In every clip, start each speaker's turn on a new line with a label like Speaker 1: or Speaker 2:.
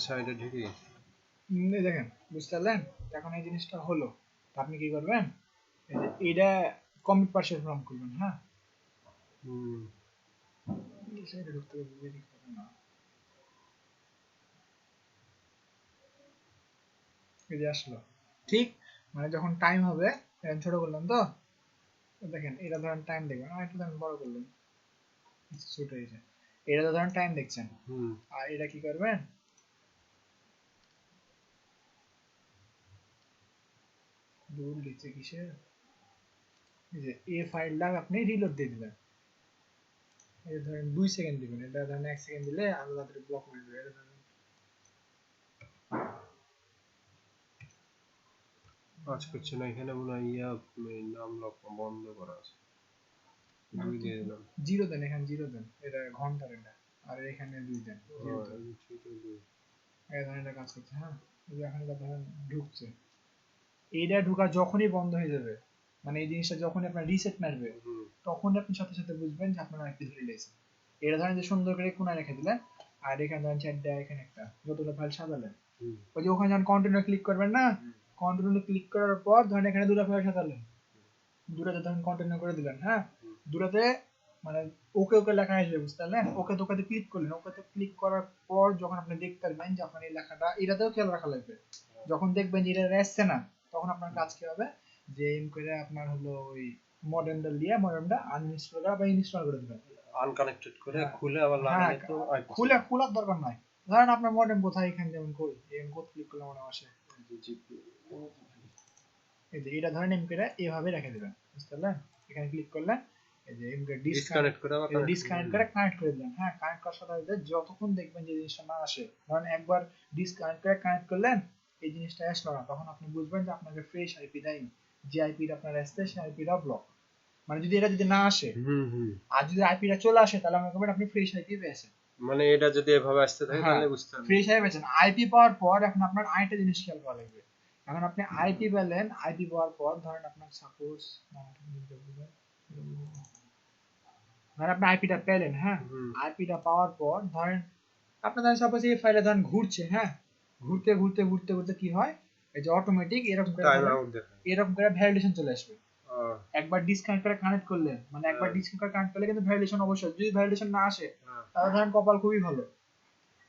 Speaker 1: সাইডে ঢুকে গেছে।
Speaker 2: দেখেন বুঝতে পারলেন? এখন এই জিনিসটা হলো, তা আপনি কি করবেন, এই যে এটা কমিট পার্সেল ফর্ম করবেন। হ্যাঁ, এই সাইডে ঢুকতে দেরি হবে না। এই যে আসলো, ঠিক মানে যখন টাইম হবে, ছোট করলাম তো, দেখেন এটা ধরেন টাইম দেখবেন, আর একটু ধরেন বড় করলাম, ছোট হয়েছে, এটা তো ধরেন টাইম দেখছেন। আর এটা কি করবেন, দূর লিখছে কিসের, এই যে এই ফাইলটা আপনি রিলোড দিয়ে দিলেন, এই ধরেন 2 সেকেন্ড দিবেন, এটা ধরেন 1 সেকেন্ড দিলে আলাদা করে ব্লক হয়ে যাবে। এটা ধরেন
Speaker 1: কাজ করছে না এখানে, মনে হয় ইয়া নাম লক বন্ধ করা আছে। 2 দিয়ে দিলাম,
Speaker 2: 0 দেন, এখানে 0 দেন, এটা ঘন্টার এটা, আর এখানে 2 দেন, 0 দেন, এই ধরেন এটা কাজ করছে। হ্যাঁ, এই যে এখন এটা ধরেন ঢুকছে, এইটা ঢোকা যখনই বন্ধ হয়ে যাবে, মানে এই জিনিসটা যখনই আপনার রিসেট মারবে, তখন আপনি সাথে সাথে বুঝবেন যে আপনার আইপি ধরে লেগেছে। এটা ধরেন যে সুন্দর করে কোনায় রেখে দিলেন, আর এখানে ধরেন চ্যাটটা, এখানে একটা যতগুলো ফাইল সাজালেন, ওই যে ওখানে যখন কন্টিনিউ ক্লিক করবেন না, কন্টিনিউ ক্লিক করার পর ধরেন এখানে দুটো ফাইল সাজালেন, দুটাতে ধরেন কন্টিনিউ করে দিলেন। হ্যাঁ, দুটাতে মানে ওকে ওকে লেখা আসবে, বুঝতে পারলেন? ওকে তোকাতে ক্লিক করলেন, ওকেতে ক্লিক করার পর যখন আপনি দেখতে পারবেন যে আপনার এই লেখাটা, এটাতেও খেয়াল রাখা লাগবে, যখন দেখবেন যে এটা আসছে না, তখন আপনার কাজ কি হবে, যে এম করে আপনার হলো ওই মডেমটা দিয়ে মডেমটা আনইনস্টল করা বা ইনস্টল করে দিবেন,
Speaker 1: আনকানেক্টেড করে খুলে আবার
Speaker 2: হ্যাঁ,
Speaker 1: লাগালে তো আইপি
Speaker 2: খুলে খোলার দরকার নাই, ধরেন আপনার মডেম কোথায়, এখানে যেমন কই এম কোড ক্লিক করলে মনে আসে, এই যে এটা ধরেন এম করে এভাবে রেখে দিবেন, বুঝতে পারলেন? এখানে ক্লিক করলেন, এই যে এম করে
Speaker 1: ডিসকানেক্ট করে আবার
Speaker 2: ডিসকানেক্ট করে কানেক্ট করে দিলেন। হ্যাঁ, কানেক্ট করার সাথে সাথে যতক্ষণ দেখবেন যে জিনিসটা না আসে, ধরেন একবার ডিসকানেক্ট করে কানেক্ট করলেন, এই জিনিসটা আসলো না, তখন আপনি বুঝবেন যে আপনাকে ফ্রেশ আইপি দেয়নি, যে আইপিটা আপনার আসছে সেই আইপিটা ব্লক, মানে যদি এটা যদি না আসে, আর যদি আইপিটা চলে আসে, তাহলে মনে করবেন আপনি ফ্রেশ আইপি পেয়েছেন।
Speaker 1: মানে এটা যদি এভাবে আসতে থাকে
Speaker 2: হ্যাঁ,
Speaker 1: তাহলে বুঝতে হবে।
Speaker 2: ফ্রেশ আইপি পেয়েছেন। আইপি পাওয়ার পর এখন আপনার আরেকটা জিনিস খেয়াল করা লাগবে, এখন আপনি আইপি পেলেন, আইপি পাওয়ার পর ধরেন আপনার সাপোজ, ধরেন আপনি আইপিটা পেলেন, হ্যাঁ, আইপিটা পাওয়ার পর ধরেন আপনার ধরেন সাপোজ এই ফাইলে ধরেন ঘুরছে, হ্যাঁ, ঘুরতে ঘুরতে ঘুরতে ঘুরতে কি হয়, এই যে অটোমেটিক এরকম করে
Speaker 1: টাইম আউট দেখায়,
Speaker 2: এরকম করে ভ্যালিডেশন চলে আসবে। একবার ডিসকানেক্ট করে কানেক্ট করলেন, মানে একবার ডিসকানেক্ট করে কানেক্ট করলে কিন্তু ভ্যালিডেশন অবশ্যই, যদি ভ্যালিডেশন না আসে তাহলে ধরেন কপাল খুবই ভালো,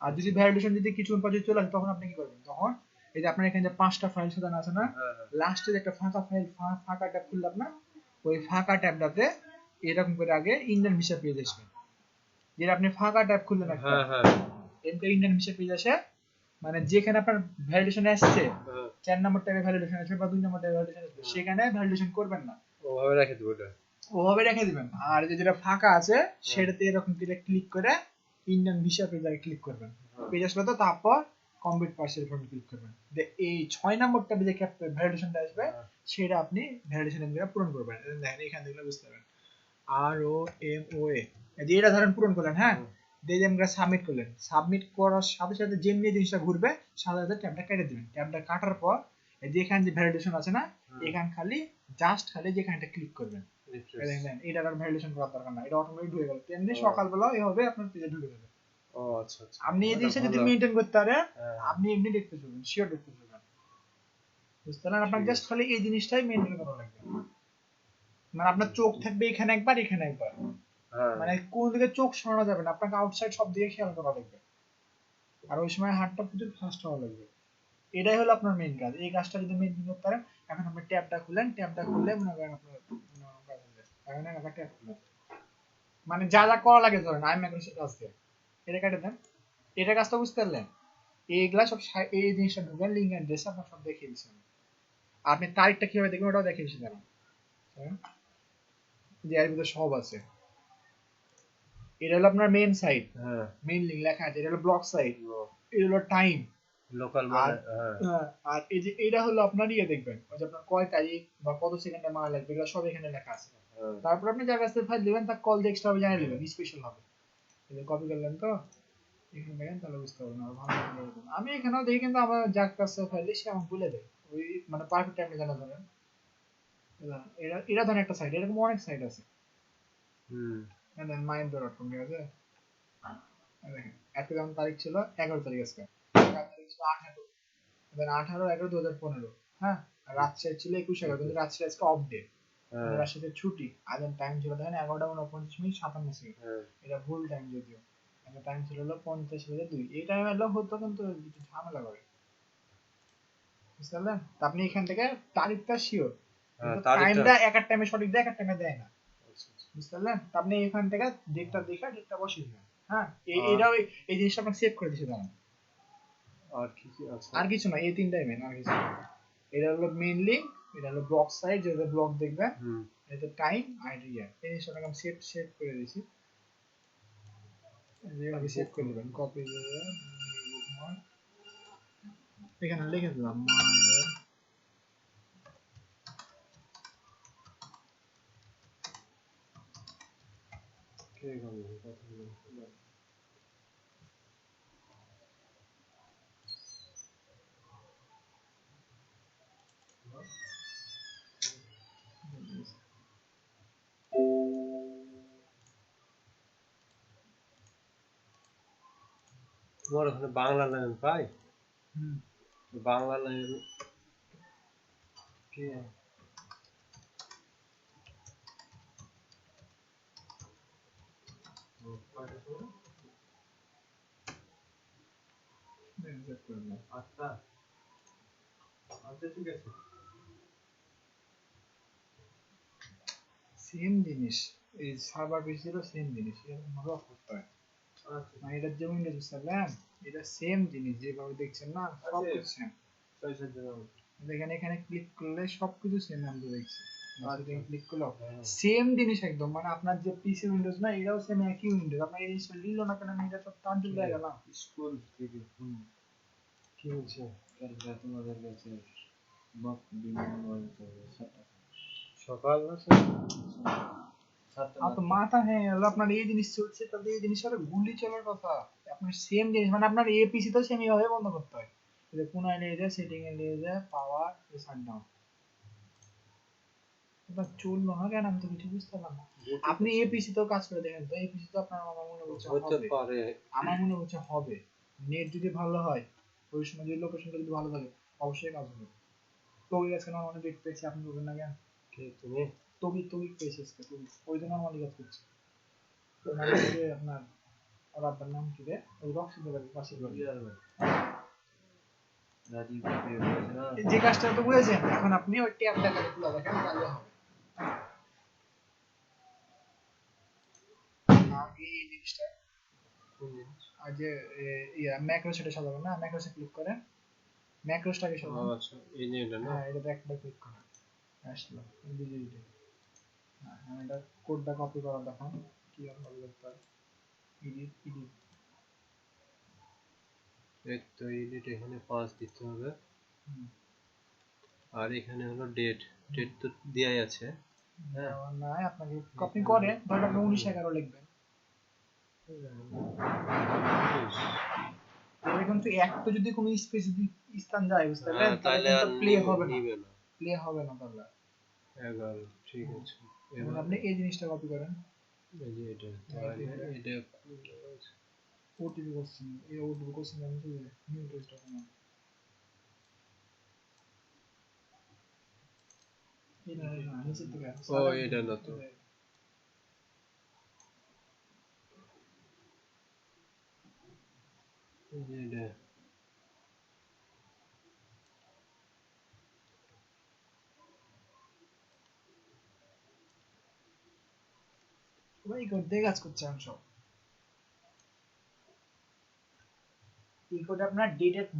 Speaker 2: আর যদি ভ্যালিডেশন যদি কিছুক্ষণ পর যদি চলে আসে, তখন আপনি কি করবেন, তখন এই যে আপনার এখানে যে 5টা ফাইল সাজানো আছে না, লাস্টে যে একটা ফাঁকা ফাইল, ফাঁকা ট্যাব খুললাম না, ওই ফাঁকা ট্যাবটাতে এরকম করে আগে ইন্ডিয়ান ভিসা পেজ আসবে, যেটা আপনি ফাঁকা ট্যাব খুললেন একটা, এমকে ইন্ডিয়ান ভিসা পেজ আসে, মানে যেখানে আপনার ভ্যালিডেশন আসছে, 4 নম্বর ট্যাবে ভ্যালিডেশন আসবে বা 2 নম্বর ট্যাবে ভ্যালিডেশন আসবে, সেখানে ভ্যালিডেশন করবেন না,
Speaker 1: ওভাবে রেখে দেবো এটা,
Speaker 2: ওভাবে রেখে দিবেন। আর যেটা ফাঁকা আছে সেটাতে এরকম করে ক্লিক করে ইন্ডিয়ান ভিসা পেজে ক্লিক করবেন, পেজ আসলে তো তারপর কমপ্লিট পার্সেল ফর্ম ক্লিক করবেন, এই 6 নম্বরটা যে ভ্যালিডেশনটা আসবে সেটা আপনি ভ্যালিডেশন এর পূরণ করবেন। দেখেন এখানে দেখলে বুঝতে পারবেন, আর ও এম ও এ, যে এটা ধরেন পূরণ করলেন, হ্যাঁ, দিয়ে আমরা সাবমিট করলেন, সাবমিট করার সাথে সাথে যেমনি জিনিসটা ঘুরবে সাথে সাথে ট্যাবটা কেটে দিবেন, ট্যাবটা কাটার পর যেখানে যে ভ্যালিডেশন আছে না, এখানে খালি জাস্ট খালি যেখানটা ক্লিক করবেন, দেখেন এটা আর ভ্যালিডেশন করার দরকার নাই, এটা অটোমেটিক ঢুকে গেল, তেমনি সকালবেলা এভাবে আপনার পেজে ঢুকে যাবে।
Speaker 1: ও আচ্ছা আচ্ছা,
Speaker 2: আপনি এই জিনিসটা যদি মেইনটেইন করতে পারেন, আপনি এমনি দেখতে পাবেন, শিওর দেখতে পাবেন, বুঝতে পারলেন? আপনার জাস্ট খালি এই জিনিসটাই মেইনটেইন করা লাগবে, মানে আপনার চোখ থাকবে এখানে একবার, এখানে একবার, মানে কোন দিকে চোখ সরানো যাবে না, আপনাকে আউটসাইড সব দিকে খেয়াল করা লাগবে, আর ওই সময় হাতটা প্রচুর ফাস্ট হওয়া লাগবে, এটাই হলো আপনার মেইন কাজ। এই কাজটা যদি মেইনটেইন করতে পারেন, এখন আপনি ট্যাবটা খুলেন, ট্যাবটা খুললে মনে করেন আপনার কাজ হবে, এখন একটা ট্যাব খুলেন, মানে যা যা করা লাগে ধরেন আই মাইক্রোসফট কাজ দিয়ে এটা কেটে দেন, এটা কাজটা বুঝতে পারলেন? এইগুলা সব এই জিনিসটা ঢুকেন, লিঙ্ক অ্যাড্রেস আপনার সব দেখিয়ে দিচ্ছেন, আপনি তারিখটা কিভাবে দেখবেন ওটাও দেখিয়ে দিচ্ছি দাঁড়ান, যে এর ভিতরে সব আছে, এটা হলো আপনার মেইন সাইট, মেইন লিঙ্ক লেখা আছে, এটা হলো ব্লক সাইট, এটা হলো টাইম লোকাল, আর এই যে এটা হলো আপনার ইয়ে দেখবেন, ওই যে আপনার কয় তারিখ বা কত সেকেন্ডে মারা লাগবে, এগুলো সব এখানে লেখা আছে। তারপর আপনি যার কাছে ফাইল দিবেন তার কল দিয়ে এক্সট্রা জানিয়ে দিবেন, স্পেশাল হবে, এই কপি করলেন তো এখানে দেখেন, তাহলে বুঝতে পারবেন আর ভালো করে। আমি এখানেও দেখি কিন্তু আমার যার কাছে ফাইল সে আমাকে বলে দেয়, ওই মানে পারফেক্ট টাইমে জানা ধরেন, এটা এটা ধরেন একটা সাইট, এরকম অনেক সাইট আছে, মাইন্ড.কম, ঠিক আছে, দেখেন একটা যেমন তারিখ ছিল 11 তারিখ আজকে, ছিল 18, দেন 18/11/2015, হ্যাঁ, আর রাজশাহী ছিল 21/11, কিন্তু রাজশাহী আজকে অফ ডে, রাজশাহীতে ছুটি, আর দেন টাইম ছিল দেখেন 11:49:57, এটা ভুল টাইম যদিও, একটা টাইম ছিল হলো 50/2, এই টাইমে এলো হতো কিন্তু একটু ঝামেলা করে, বুঝতে পারলেন? তো আপনি এখান থেকে তারিখটা শিওর, কিন্তু টাইমটা এক এক টাইমে সঠিক দেয়, এক এক টাইমে দেয় না, বুঝতে পারলেন? তো আপনি এখান থেকে ডেটটা দেখে ডেটটা বসিয়ে দিবেন, হ্যাঁ, এইটাও এই জিনিসটা আপনাকে সেভ করে দিতে দাঁড়ান,
Speaker 1: আর কি কি আছে?
Speaker 2: আর কিছু না, এই তিনটাই মেন, আর কিছু না। এটা হলো মেইন লিঙ্ক, এটা হলো ব্লগ সাইট, যেটা ব্লগ দেখবেন, এটা টাইম আর ইয়ার, এই জিনিসটা আমি সেভ করে দিয়েছি, এইভাবে সেভ করে দিবেন, কপি দিয়ে বুকমার্ক এখানে লিখে দিলাম মায়ের
Speaker 1: কে বলবো কথা বলবো? তোমার ওখানে বাংলা লাইন পাই? বাংলা লাইন কে? আচ্ছা আচ্ছা, ঠিক আছে।
Speaker 2: সেম জিনিস, এই সার্ভার পেজেরও সেম জিনিস, এরকম ভাবে অফ করতে হয়, মানে এটা যে উইন্ডোজ বুঝলেন, এটা সেম জিনিস যেভাবে দেখছেন না, সব কিছু সেম, দেখেন এখানে ক্লিক করলে সবকিছু সেম আমরা দেখছি, ক্লিক করলো সেম জিনিস একদম, মানে আপনার যে পিসি উইন্ডোজ না, এটাও সেম একই উইন্ডোজ, আপনার এই জিনিসটা নিল না কেন, এটা তো তার জন্য গেল
Speaker 1: স্কুল থেকে কি বলছে? তোমাদের কাছে সকাল না
Speaker 2: তো মাথা হ্যাঁ হলো, আপনার এই জিনিস চলছে, তাহলে এই জিনিস হলো গুলি চলার কথা, আপনার সেম জিনিস, মানে আপনার এই পিসি তো সেম এইভাবে বন্ধ করতে হয়, যে কোনায় নিয়ে যায়, সেটিং এ নিয়ে যায়, পাওয়ার শাটডাউন, এবার চললো না কেন, আমি তো কিছু বুঝতে পারলাম না। আপনি এই পিসি তো কাজ করে দেখেন তো, এই পিসি তো আপনার আমার মনে হচ্ছে হবে, আমার মনে হচ্ছে হবে, নেট যদি ভালো হয়, ওই সময় যদি লোকেশনটা যদি ভালো থাকে, অবশ্যই কাজ হবে। তোকে আজকে নর্মালি ডেট পেয়েছি, আপনি বলবেন না কেন?
Speaker 1: কে তুমি?
Speaker 2: তোকে পেয়েছি আজকে, ওই জন্য নর্মালি কাজ করছি, যে আপনার ওর আব্বার নাম কি রে, ওই রক্সিদের পাশে যে কাজটা তো বুঝেছেন, এখন আপনি ওই ট্যাবটা খুলে দেখেন, তাহলে হবে। এই জিনিসটা আর যে ম্যাক্রো সেটা সাজাবেন না, ম্যাক্রোসে ক্লিক করেন, ম্যাক্রোসটাকে সাজান,
Speaker 1: আচ্ছা এই যে এটা না,
Speaker 2: হ্যাঁ এটাতে একবার ক্লিক করেন, আসলো ডিলিট, হ্যাঁ আমি এটা কোডটা কপি করা দেখান কি ভাবে করতে হয়, এডিট
Speaker 1: এই তো এডিট, এখানে 5 দিতে হবে, আর এখানে হলো ডেট তো দেয়াই আছে,
Speaker 2: হ্যাঁ না আপনাকে কপি করে ধরেন আপনি 19/11 লিখবেন, এরকম তো একটা যদি কোনো স্পেসিফিক স্থান যায়, বুঝতে পারলেন, তাহলে কিন্তু প্লে হবে না, তাহলে
Speaker 1: 11, ঠিক আছে।
Speaker 2: এখন আপনি এই জিনিসটা কপি করেন,
Speaker 1: এই যে এটা, তাহলে এটা
Speaker 2: ওটিপি কোশ্চেন, এই ওটিপি কোশ্চেন আমি তো নিউ টেস্ট এখন এটা না নিচে থেকে
Speaker 1: ও এটা না তো, এই যে এটা
Speaker 2: সবাই করতে কাজ করছে আমি সব, এই কোডে আপনার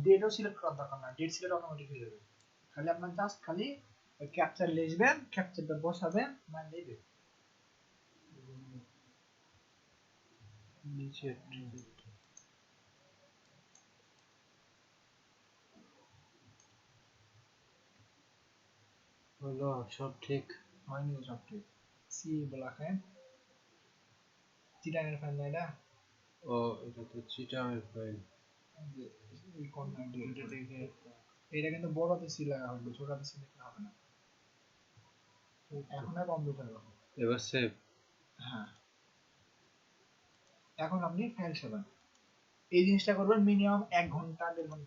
Speaker 2: ডেটও সিলেক্ট করার দরকার না, ডেট সিলেক্ট অটোমেটিক হয়ে যাবে, খালি আপনার জাস্ট খালি ওই ক্যাপচার লিখবেন, ক্যাপচারটা বসাবেন, মানে দিবে
Speaker 1: নিচে হলো সব ঠিক
Speaker 2: হয়নি, সব ঠিক, সি বলা খায় চিটানের ফাইল না এটা,
Speaker 1: ও এটা তো চিটামের ফাইল,
Speaker 2: এই কোনটা এটা দেখে, এটা কিন্তু বড়তে সি লাগা হবে, ছোটতে সি লিখতে হবে না, এখন আর কম্পিউটার হবে,
Speaker 1: এবার সেভ,
Speaker 2: হ্যাঁ এখন আপনি ফাইল সাজান, এই জিনিসটা করবেন মিনিমাম 1 ঘন্টা 1.5 ঘন্টা